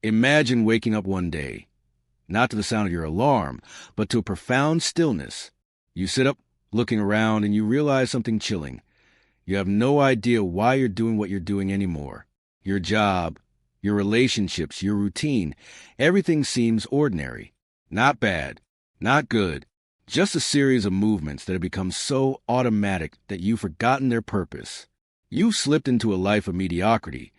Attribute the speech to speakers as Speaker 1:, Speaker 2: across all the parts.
Speaker 1: Imagine waking up one day, not to the sound of your alarm, but to a profound stillness. You sit up, looking around, and you realize something chilling. You have no idea why you're doing what you're doing anymore. Your job, your relationships, your routine, everything seems ordinary. Not bad, not good, just a series of movements that have become so automatic that you've forgotten their purpose. You've slipped into a life of mediocrity,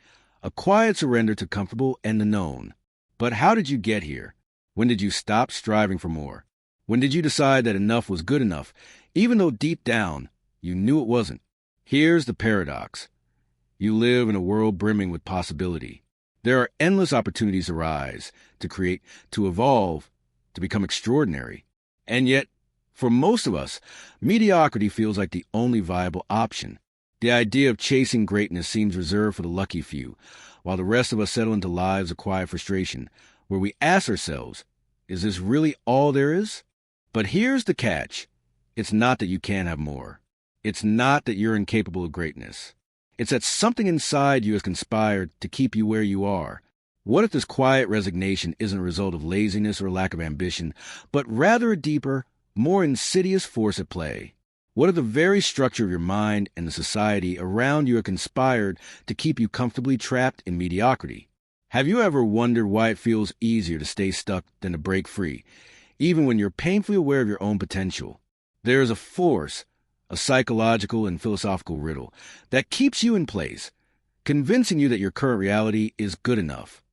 Speaker 1: a quiet surrender to comfortable and the known. But how did you get here? When did you stop striving for more? When did you decide that enough was good enough, even though deep down you knew it wasn't? Here's the paradox. You live in a world brimming with possibility. There are endless opportunities to rise, to create, to evolve, to become extraordinary. And yet, for most of us, mediocrity feels like the only viable option. The idea of chasing greatness seems reserved for the lucky few, while the rest of us settle into lives of quiet frustration, where we ask ourselves, is this really all there is? But here's the catch. It's not that you can't have more. It's not that you're incapable of greatness. It's that something inside you has conspired to keep you where you are. What if this quiet resignation isn't a result of laziness or lack of ambition, but rather a deeper, more insidious force at play? What if the very structure of your mind and the society around you have conspired to keep you comfortably trapped in mediocrity? Have you ever wondered why it feels easier to stay stuck than to break free, even when you're painfully aware of your own potential? There is a force, a psychological and philosophical riddle, that keeps you in place, convincing you that your current reality is good enough.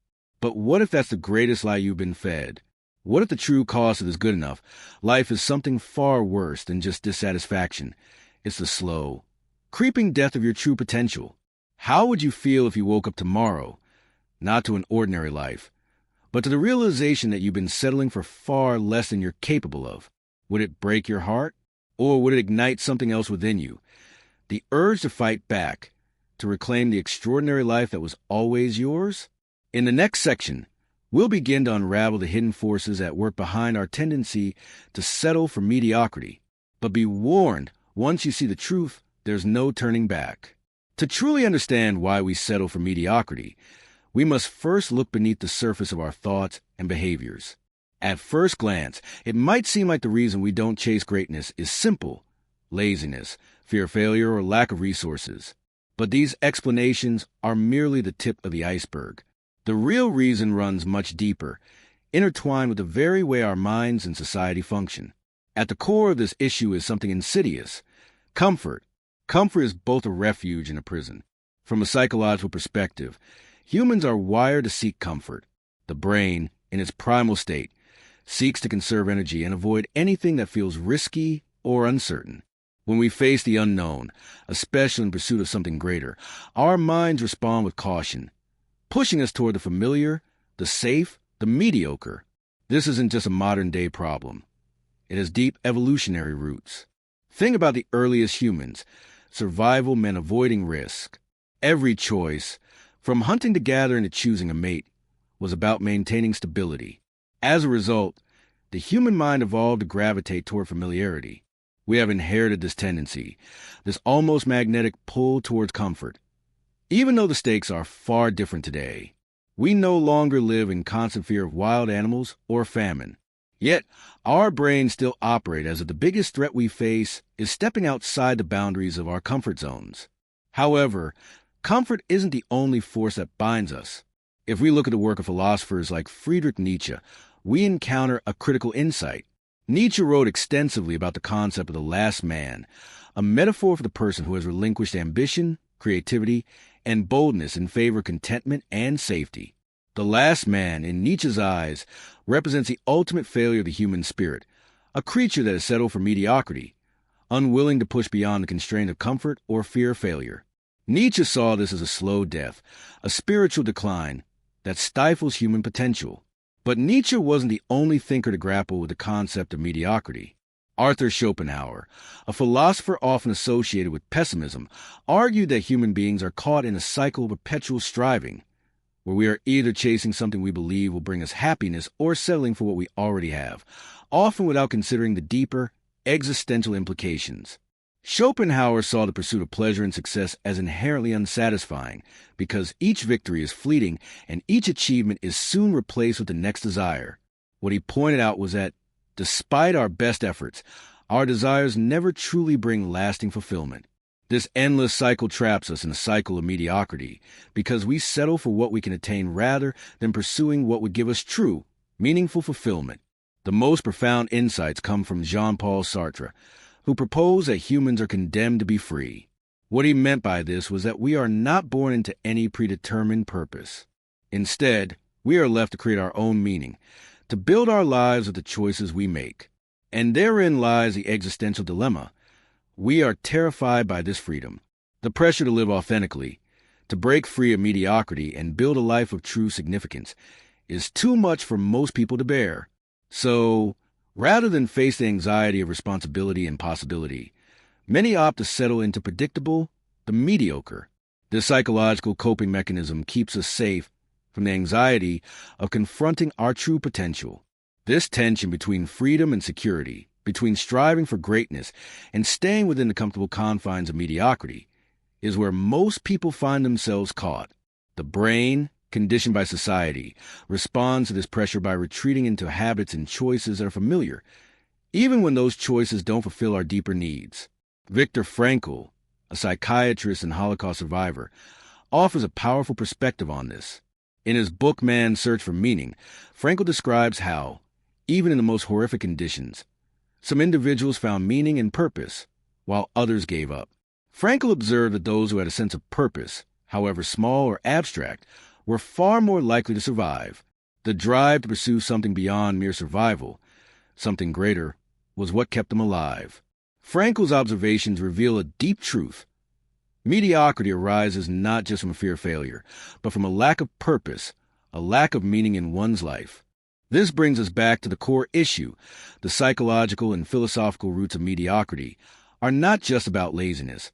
Speaker 1: But what if that's the greatest lie you've been fed? What if the true cost of this good enough life is something far worse than just dissatisfaction? It's the slow, creeping death of your true potential. How would you feel if you woke up tomorrow, not to an ordinary life, but to the realization that you've been settling for far less than you're capable of? Would it break your heart? Or would it ignite something else within you? The urge to fight back, to reclaim the extraordinary life that was always yours? In the next section, we'll begin to unravel the hidden forces at work behind our tendency to settle for mediocrity. But be warned, once you see the truth, there's no turning back. To truly understand why we settle for mediocrity, we must first look beneath the surface of our thoughts and behaviors. At first glance, it might seem like the reason we don't chase greatness is simple: laziness, fear of failure, or lack of resources. But these explanations are merely the tip of the iceberg. The real reason runs much deeper, intertwined with the very way our minds and society function. At the core of this issue is something insidious: comfort. Comfort is both a refuge and a prison. From a psychological perspective, humans are wired to seek comfort. The brain, in its primal state, seeks to conserve energy and avoid anything that feels risky or uncertain. When we face the unknown, especially in pursuit of something greater, our minds respond with caution, pushing us toward the familiar, the safe, the mediocre. This isn't just a modern-day problem. It has deep evolutionary roots. Think about the earliest humans. Survival meant avoiding risk. Every choice, from hunting to gathering to choosing a mate, was about maintaining stability. As a result, the human mind evolved to gravitate toward familiarity. We have inherited this tendency, this almost magnetic pull towards comfort. Even though the stakes are far different today, we no longer live in constant fear of wild animals or famine. Yet, our brains still operate as if the biggest threat we face is stepping outside the boundaries of our comfort zones. However, comfort isn't the only force that binds us. If we look at the work of philosophers like Friedrich Nietzsche, we encounter a critical insight. Nietzsche wrote extensively about the concept of the last man, a metaphor for the person who has relinquished ambition, creativity, and boldness in favor of contentment and safety. The last man, in Nietzsche's eyes, represents the ultimate failure of the human spirit, a creature that has settled for mediocrity, unwilling to push beyond the constraint of comfort or fear of failure. Nietzsche saw this as a slow death, a spiritual decline that stifles human potential. But Nietzsche wasn't the only thinker to grapple with the concept of mediocrity. Arthur Schopenhauer, a philosopher often associated with pessimism, argued that human beings are caught in a cycle of perpetual striving, where we are either chasing something we believe will bring us happiness or settling for what we already have, often without considering the deeper, existential implications. Schopenhauer saw the pursuit of pleasure and success as inherently unsatisfying because each victory is fleeting and each achievement is soon replaced with the next desire. What he pointed out was that, despite our best efforts, our desires never truly bring lasting fulfillment. This endless cycle traps us in a cycle of mediocrity because we settle for what we can attain rather than pursuing what would give us true, meaningful fulfillment. The most profound insights come from Jean-Paul Sartre, who proposed that humans are condemned to be free. What he meant by this was that we are not born into any predetermined purpose. Instead, we are left to create our own meaning, to build our lives with the choices we make. And therein lies the existential dilemma. We are terrified by this freedom, the pressure to live authentically, to break free of mediocrity and build a life of true significance, is too much for most people to bear. So, rather than face the anxiety of responsibility and possibility, many opt to settle into predictable, the mediocre. This psychological coping mechanism keeps us safe from the anxiety of confronting our true potential. This tension between freedom and security, between striving for greatness and staying within the comfortable confines of mediocrity, is where most people find themselves caught. The brain, conditioned by society, responds to this pressure by retreating into habits and choices that are familiar, even when those choices don't fulfill our deeper needs. Viktor Frankl, a psychiatrist and Holocaust survivor, offers a powerful perspective on this. In his book Man's Search for Meaning, Frankl describes how, even in the most horrific conditions, some individuals found meaning and purpose, while others gave up. Frankl observed that those who had a sense of purpose, however small or abstract, were far more likely to survive. The drive to pursue something beyond mere survival, something greater, was what kept them alive. Frankl's observations reveal a deep truth. Mediocrity arises not just from a fear of failure, but from a lack of purpose, a lack of meaning in one's life. This brings us back to the core issue. The psychological and philosophical roots of mediocrity are not just about laziness,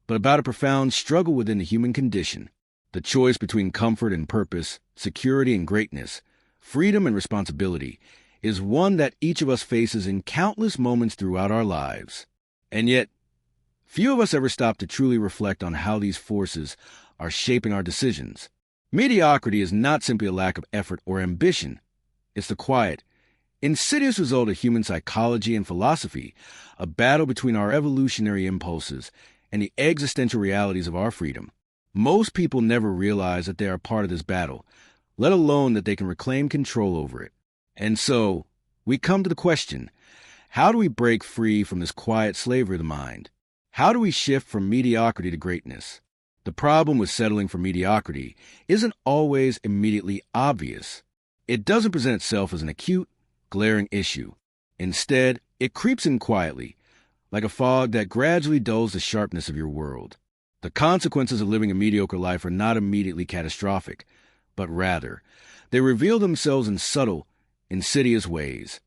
Speaker 1: but about a profound struggle within the human condition. The choice between comfort and purpose, security and greatness, freedom and responsibility, is one that each of us faces in countless moments throughout our lives. And yet, few of us ever stop to truly reflect on how these forces are shaping our decisions. Mediocrity is not simply a lack of effort or ambition. It's the quiet, insidious result of human psychology and philosophy, a battle between our evolutionary impulses and the existential realities of our freedom. Most people never realize that they are part of this battle, let alone that they can reclaim control over it. And so, we come to the question, how do we break free from this quiet slavery of the mind? How do we shift from mediocrity to greatness? The problem with settling for mediocrity isn't always immediately obvious. It doesn't present itself as an acute, glaring issue. Instead, it creeps in quietly, like a fog that gradually dulls the sharpness of your world. The consequences of living a mediocre life are not immediately catastrophic, but rather, they reveal themselves in subtle, insidious ways,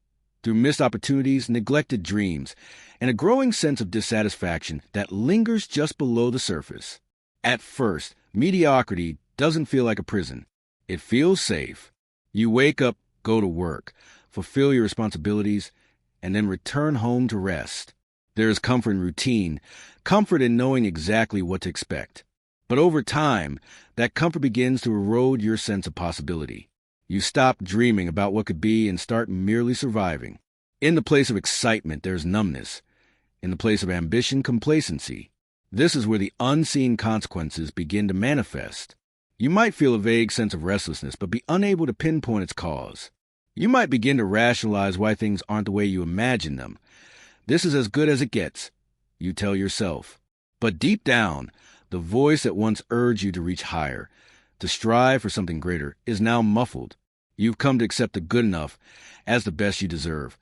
Speaker 1: through missed opportunities, neglected dreams, and a growing sense of dissatisfaction that lingers just below the surface. At first, mediocrity doesn't feel like a prison. It feels safe. You wake up, go to work, fulfill your responsibilities, and then return home to rest. There is comfort in routine, comfort in knowing exactly what to expect. But over time, that comfort begins to erode your sense of possibility. You stop dreaming about what could be and start merely surviving. In the place of excitement, there's numbness. In the place of ambition, complacency. This is where the unseen consequences begin to manifest. You might feel a vague sense of restlessness, but be unable to pinpoint its cause. You might begin to rationalize why things aren't the way you imagine them. This is as good as it gets, you tell yourself. But deep down, the voice that once urged you to reach higher, to strive for something greater, is now muffled. You've come to accept the good enough as the best you deserve,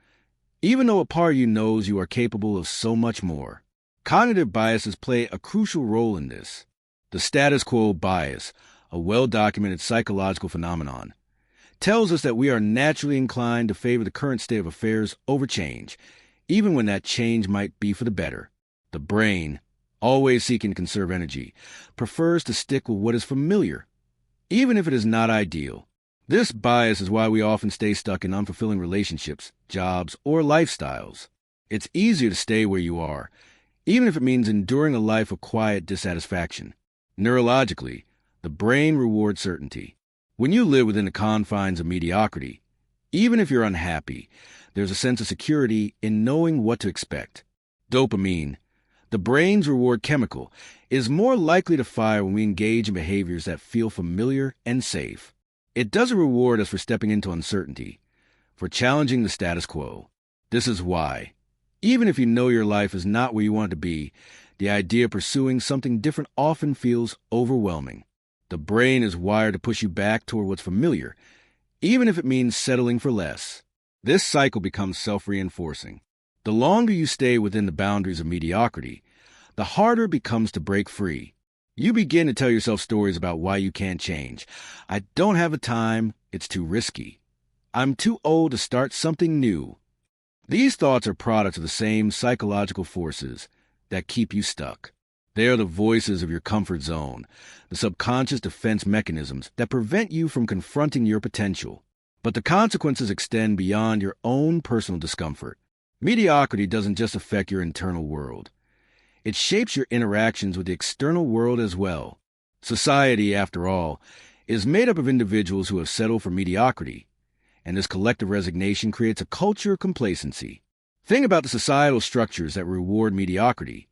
Speaker 1: even though a part of you knows you are capable of so much more. Cognitive biases play a crucial role in this. The status quo bias, a well-documented psychological phenomenon, tells us that we are naturally inclined to favor the current state of affairs over change, even when that change might be for the better. The brain, always seeking to conserve energy, prefers to stick with what is familiar, even if it is not ideal. This bias is why we often stay stuck in unfulfilling relationships, jobs, or lifestyles. It's easier to stay where you are, even if it means enduring a life of quiet dissatisfaction. Neurologically, the brain rewards certainty. When you live within the confines of mediocrity, even if you're unhappy, there's a sense of security in knowing what to expect. Dopamine, the brain's reward chemical, is more likely to fire when we engage in behaviors that feel familiar and safe. It doesn't reward us for stepping into uncertainty, for challenging the status quo. This is why, even if you know your life is not where you want it to be, the idea of pursuing something different often feels overwhelming. The brain is wired to push you back toward what's familiar, even if it means settling for less. This cycle becomes self-reinforcing. The longer you stay within the boundaries of mediocrity, the harder it becomes to break free. You begin to tell yourself stories about why you can't change. I don't have the time. It's too risky. I'm too old to start something new. These thoughts are products of the same psychological forces that keep you stuck. They are the voices of your comfort zone, the subconscious defense mechanisms that prevent you from confronting your potential. But the consequences extend beyond your own personal discomfort. Mediocrity doesn't just affect your internal world. It shapes your interactions with the external world as well. Society, after all, is made up of individuals who have settled for mediocrity, and this collective resignation creates a culture of complacency. Think about the societal structures that reward mediocrity.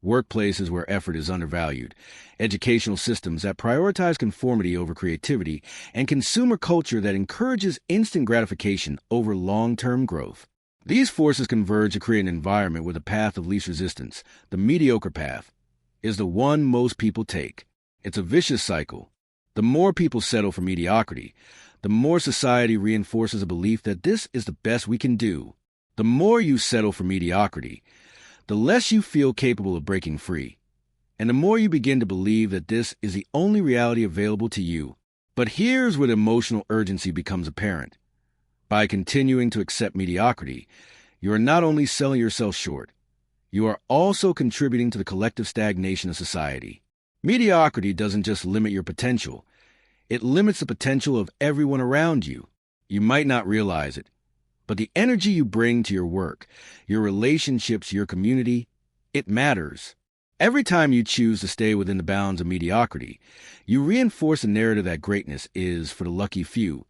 Speaker 1: Workplaces where effort is undervalued, educational systems that prioritize conformity over creativity, and consumer culture that encourages instant gratification over long-term growth. These forces converge to create an environment where the path of least resistance, the mediocre path, is the one most people take. It's a vicious cycle. The more people settle for mediocrity, the more society reinforces a belief that this is the best we can do. The more you settle for mediocrity, the less you feel capable of breaking free, and the more you begin to believe that this is the only reality available to you. But here's where the emotional urgency becomes apparent. By continuing to accept mediocrity, you are not only selling yourself short, you are also contributing to the collective stagnation of society. Mediocrity doesn't just limit your potential, it limits the potential of everyone around you. You might not realize it, but the energy you bring to your work, your relationships, your community, it matters. Every time you choose to stay within the bounds of mediocrity, you reinforce the narrative that greatness is for the lucky few,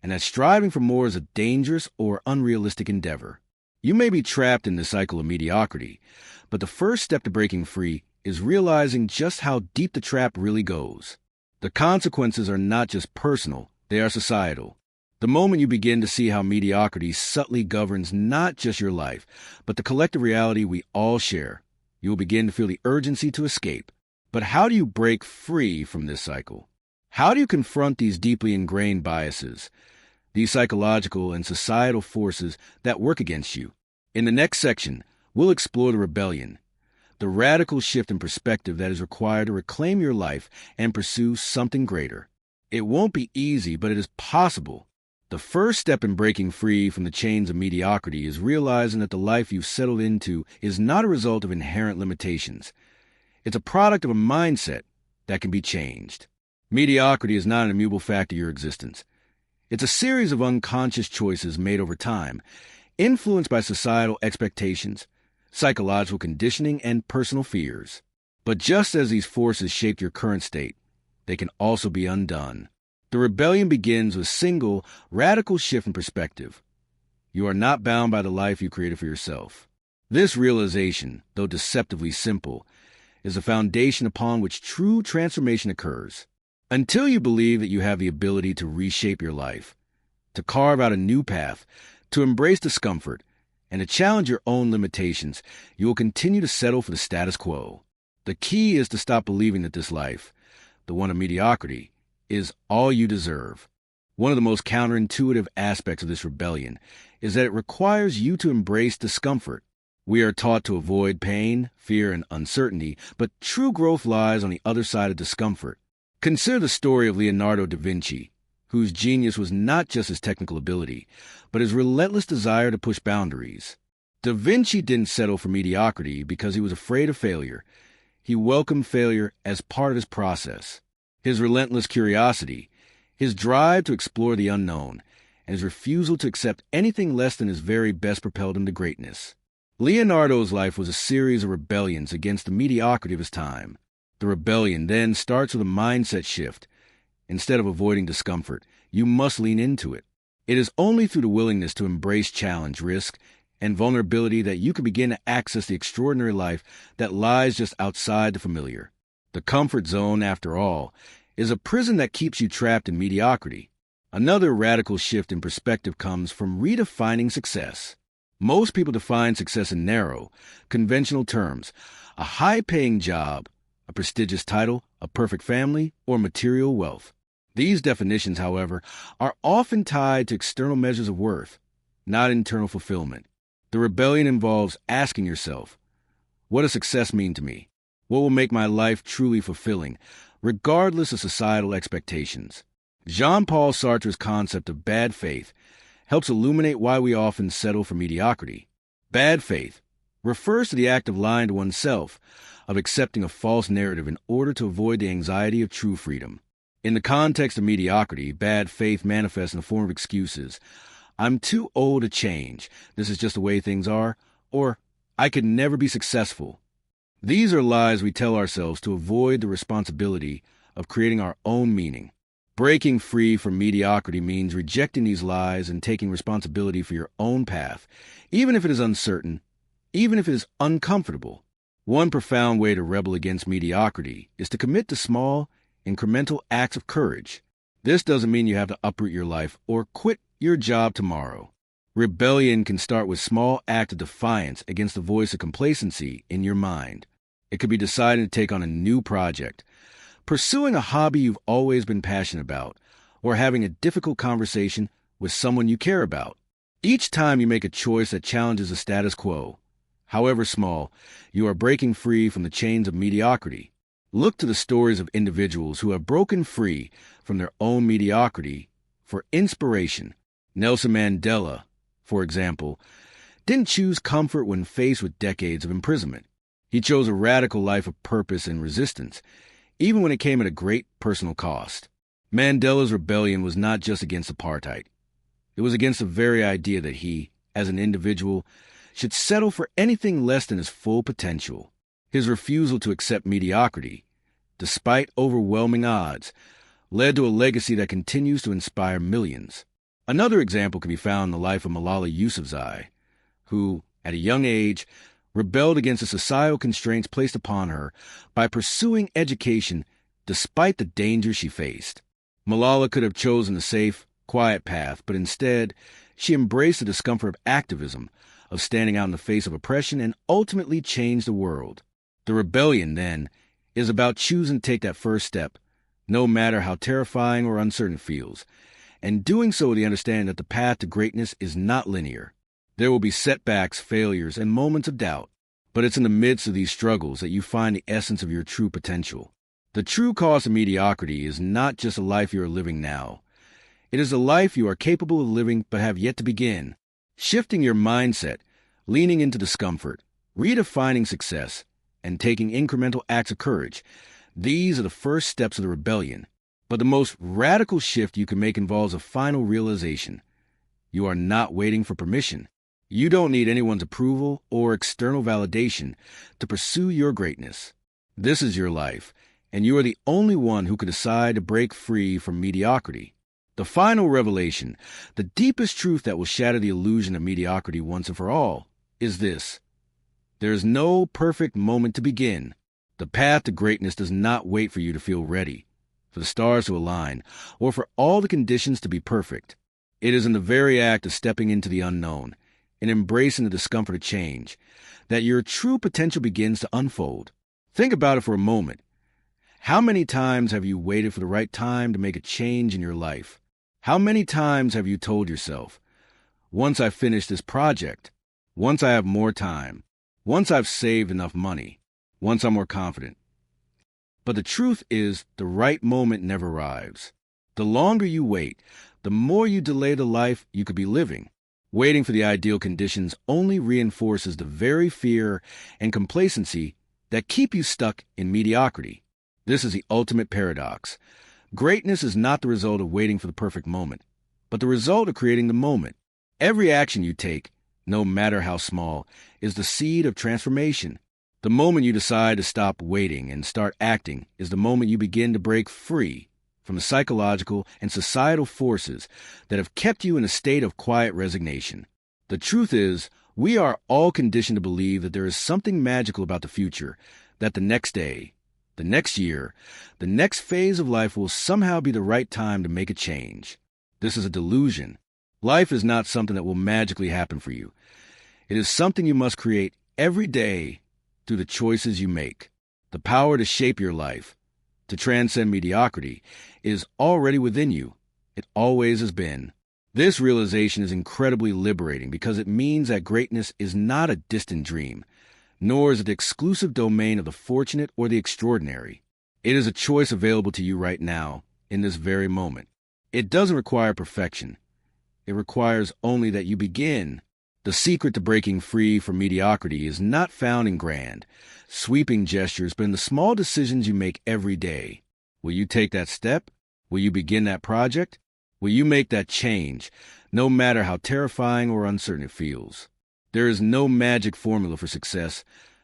Speaker 1: and that striving for more is a dangerous or unrealistic endeavor. You may be trapped in the cycle of mediocrity, but the first step to breaking free is realizing just how deep the trap really goes. The consequences are not just personal, they are societal. The moment you begin to see how mediocrity subtly governs not just your life, but the collective reality we all share, you will begin to feel the urgency to escape. But how do you break free from this cycle? How do you confront these deeply ingrained biases, these psychological and societal forces that work against you? In the next section, we'll explore the rebellion, the radical shift in perspective that is required to reclaim your life and pursue something greater. It won't be easy, but it is possible. The first step in breaking free from the chains of mediocrity is realizing that the life you've settled into is not a result of inherent limitations. It's a product of a mindset that can be changed. Mediocrity is not an immutable fact of your existence. It's a series of unconscious choices made over time, influenced by societal expectations, psychological conditioning, and personal fears. But just as these forces shaped your current state, they can also be undone. The rebellion begins with a single, radical shift in perspective. You are not bound by the life you created for yourself. This realization, though deceptively simple, is the foundation upon which true transformation occurs. Until you believe that you have the ability to reshape your life, to carve out a new path, to embrace discomfort, and to challenge your own limitations, you will continue to settle for the status quo. The key is to stop believing that this life, the one of mediocrity, is all you deserve. One of the most counterintuitive aspects of this rebellion is that it requires you to embrace discomfort. We are taught to avoid pain, fear, and uncertainty, but true growth lies on the other side of discomfort. Consider the story of Leonardo da Vinci, whose genius was not just his technical ability, but his relentless desire to push boundaries. Da Vinci didn't settle for mediocrity because he was afraid of failure. He welcomed failure as part of his process. His relentless curiosity, his drive to explore the unknown, and his refusal to accept anything less than his very best propelled him to greatness. Leonardo's life was a series of rebellions against the mediocrity of his time. The rebellion then starts with a mindset shift. Instead of avoiding discomfort, you must lean into it. It is only through the willingness to embrace challenge, risk, and vulnerability that you can begin to access the extraordinary life that lies just outside the familiar. The comfort zone, after all, is a prison that keeps you trapped in mediocrity. Another radical shift in perspective comes from redefining success. Most people define success in narrow, conventional terms: a high-paying job, a prestigious title, a perfect family, or material wealth. These definitions, however, are often tied to external measures of worth, not internal fulfillment. The rebellion involves asking yourself, what does success mean to me? What will make my life truly fulfilling, regardless of societal expectations? Jean-Paul Sartre's concept of bad faith helps illuminate why we often settle for mediocrity. Bad faith refers to the act of lying to oneself, of accepting a false narrative in order to avoid the anxiety of true freedom. In the context of mediocrity, bad faith manifests in the form of excuses. I'm too old to change, this is just the way things are, or I could never be successful. These are lies we tell ourselves to avoid the responsibility of creating our own meaning. Breaking free from mediocrity means rejecting these lies and taking responsibility for your own path, even if it is uncertain, even if it is uncomfortable. One profound way to rebel against mediocrity is to commit to small, incremental acts of courage. This doesn't mean you have to uproot your life or quit your job tomorrow. Rebellion can start with small acts of defiance against the voice of complacency in your mind. It could be deciding to take on a new project, pursuing a hobby you've always been passionate about, or having a difficult conversation with someone you care about. Each time you make a choice that challenges the status quo, however small, you are breaking free from the chains of mediocrity. Look to the stories of individuals who have broken free from their own mediocrity for inspiration. Nelson Mandela, for example, didn't choose comfort when faced with decades of imprisonment. He chose a radical life of purpose and resistance, even when it came at a great personal cost. Mandela's rebellion was not just against apartheid. It was against the very idea that he, as an individual, should settle for anything less than his full potential. His refusal to accept mediocrity, despite overwhelming odds, led to a legacy that continues to inspire millions. Another example can be found in the life of Malala Yousafzai, who, at a young age, rebelled against the societal constraints placed upon her by pursuing education despite the dangers she faced. Malala could have chosen a safe, quiet path, but instead, she embraced the discomfort of activism, of standing out in the face of oppression, and ultimately changed the world. The rebellion, then, is about choosing to take that first step, no matter how terrifying or uncertain it feels, and doing so with the understanding that the path to greatness is not linear. There will be setbacks, failures, and moments of doubt, but it's in the midst of these struggles that you find the essence of your true potential. The true cost of mediocrity is not just a life you are living now. It is a life you are capable of living but have yet to begin. Shifting your mindset, leaning into discomfort, redefining success, and taking incremental acts of courage, these are the first steps of the rebellion. But the most radical shift you can make involves a final realization. You are not waiting for permission. You don't need anyone's approval or external validation to pursue your greatness. This is your life, and you are the only one who can decide to break free from mediocrity. The final revelation, the deepest truth that will shatter the illusion of mediocrity once and for all, is this: there is no perfect moment to begin. The path to greatness does not wait for you to feel ready, for the stars to align, or for all the conditions to be perfect. It is in the very act of stepping into the unknown and embracing the discomfort of change that your true potential begins to unfold. Think about it for a moment. How many times have you waited for the right time to make a change in your life? How many times have you told yourself, once I finish this project, once I have more time, once I've saved enough money, once I'm more confident? But the truth is, the right moment never arrives. The longer you wait, the more you delay the life you could be living. Waiting for the ideal conditions only reinforces the very fear and complacency that keep you stuck in mediocrity. This is the ultimate paradox. Greatness is not the result of waiting for the perfect moment, but the result of creating the moment. Every action you take, no matter how small, is the seed of transformation. The moment you decide to stop waiting and start acting is the moment you begin to break free from the psychological and societal forces that have kept you in a state of quiet resignation. The truth is, we are all conditioned to believe that there is something magical about the future, that the next day, the next year, the next phase of life will somehow be the right time to make a change. This is a delusion. Life is not something that will magically happen for you. It is something you must create every day through the choices you make. The power to shape your life, to transcend mediocrity, is already within you. It always has been. This realization is incredibly liberating because it means that greatness is not a distant dream, nor is it the exclusive domain of the fortunate or the extraordinary. It is a choice available to you right now, in this very moment. It doesn't require perfection. It requires only that you begin. The secret to breaking free from mediocrity is not found in grand, sweeping gestures, but in the small decisions you make every day. Will you take that step? Will you begin that project? Will you make that change, no matter how terrifying or uncertain it feels? There is no magic formula for success,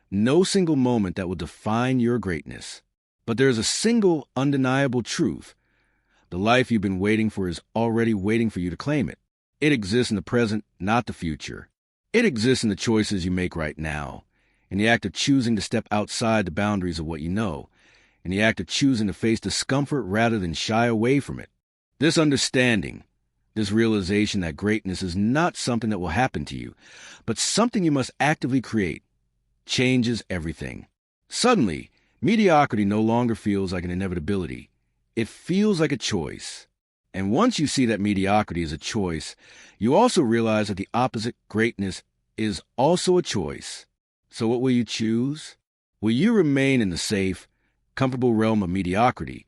Speaker 1: no single moment that will define your greatness. But there is a single undeniable truth. The life you've been waiting for is already waiting for you to claim it. It exists in the present, not the future. It exists in the choices you make right now, in the act of choosing to step outside the boundaries of what you know, in the act of choosing to face discomfort rather than shy away from it. This understanding, this realization that greatness is not something that will happen to you, but something you must actively create, changes everything. Suddenly, mediocrity no longer feels like an inevitability. It feels like a choice. And once you see that mediocrity is a choice, you also realize that the opposite, greatness, is also a choice. So what will you choose? Will you remain in the safe, comfortable realm of mediocrity,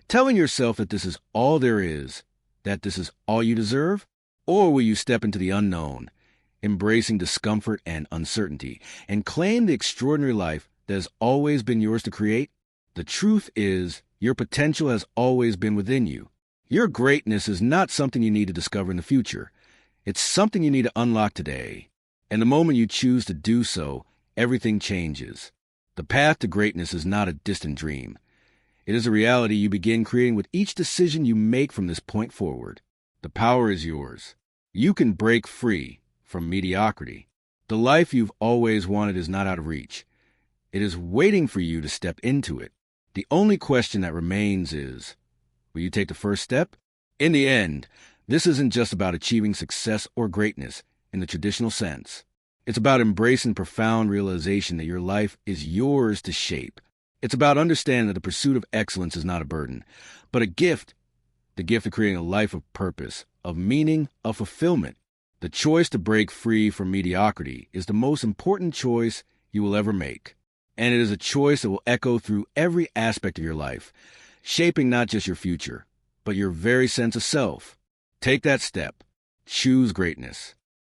Speaker 1: telling yourself that this is all there is, that this is all you deserve? Or will you step into the unknown, embracing discomfort and uncertainty, and claim the extraordinary life that has always been yours to create? The truth is, your potential has always been within you. Your greatness is not something you need to discover in the future. It's something you need to unlock today. And the moment you choose to do so, everything changes. The path to greatness is not a distant dream. It is a reality you begin creating with each decision you make from this point forward. The power is yours. You can break free from mediocrity. The life you've always wanted is not out of reach. It is waiting for you to step into it. The only question that remains is, will you take the first step? In the end, this isn't just about achieving success or greatness in the traditional sense. It's about embracing the profound realization that your life is yours to shape. It's about understanding that the pursuit of excellence is not a burden, but a gift. The gift of creating a life of purpose, of meaning, of fulfillment. The choice to break free from mediocrity is the most important choice you will ever make. And it is a choice that will echo through every aspect of your life, shaping not just your future, but your very sense of self. Take that step. Choose greatness.